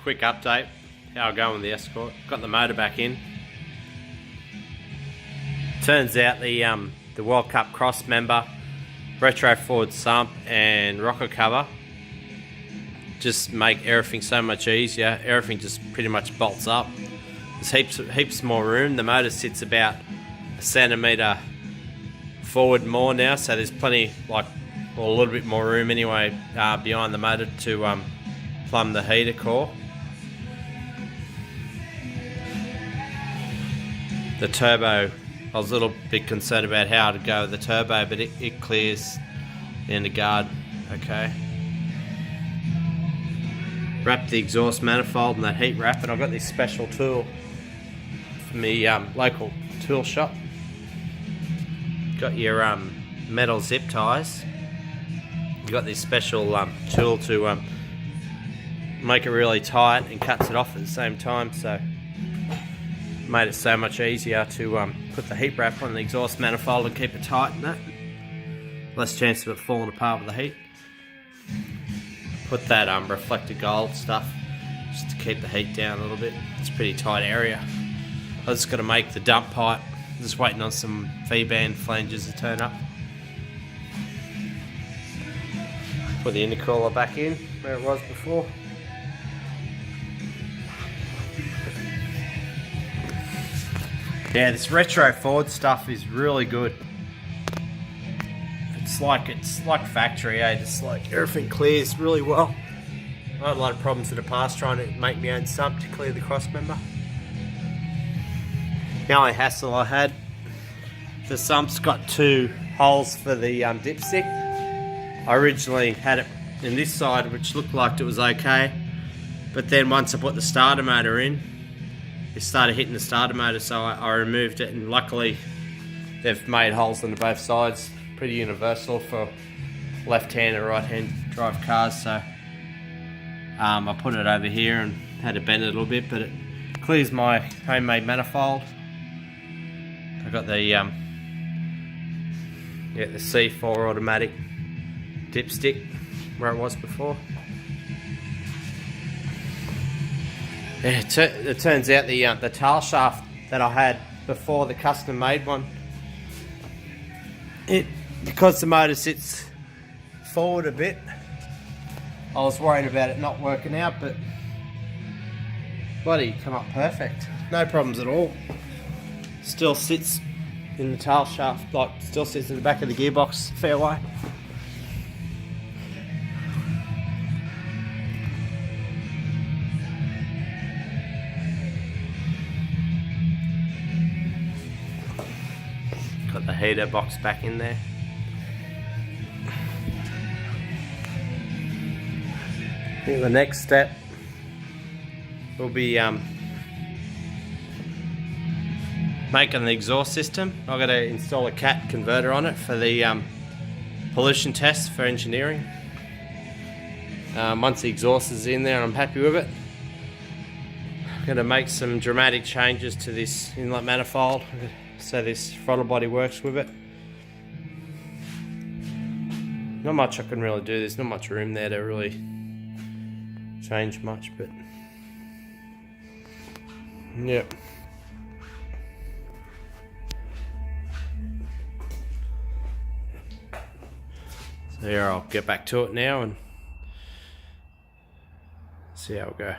quick update how I'm going with the Escort. Got the motor back in. Turns out the World Cup cross member, retro forward sump and rocker cover just make everything so much easier. Everything just pretty much bolts up. There's heaps more room. The motor sits about a centimetre forward more now, so there's plenty, a little bit more room anyway behind the motor to plumb the heater core. The turbo, I was a little bit concerned about how to go with the turbo, but it clears in the guard okay. Wrap the exhaust manifold in that heat wrap, and I've got this special tool from the local tool shop. Got your metal zip ties. You've got this special tool to make it really tight and cuts it off at the same time, so made it so much easier to put the heat wrap on the exhaust manifold and keep it tight and that. Less chance of it falling apart with the heat. Put that reflector gold stuff just to keep the heat down a little bit. It's a pretty tight area. I just got to make the dump pipe. Just waiting on some V-band flanges to turn up. Put the intercooler back in where it was before. Yeah, this retro Ford stuff is really good. It's like factory, eh? Just like everything clears really well. I had a lot of problems in the past trying to make my own sump to clear the cross member. The only hassle I had, the sump's got two holes for the dipstick. I originally had it in this side, which looked like it was okay, but then once I put the starter motor in, it started hitting the starter motor, so I removed it, and luckily they've made holes on both sides. Pretty universal for left-hand and right-hand drive cars, so I put it over here and had to bend it a little bit, but it clears my homemade manifold. I got the the C4 automatic dipstick where it was before. Yeah, it turns out the tail shaft that I had before, the custom made one, because the motor sits forward a bit, I was worried about it not working out, but bloody come up perfect. No problems at all. Still sits in the tail shaft, still sits in the back of the gearbox fairway. Got the heater box back in there. I think the next step will be making the exhaust system. I've got to install a cat converter on it for the pollution test for engineering. Once the exhaust is in there and I'm happy with it, I'm going to make some dramatic changes to this inlet manifold so this throttle body works with it. Not much I can really do. There's not much room there to really change much, but yep. So here, I'll get back to it now and see how it go.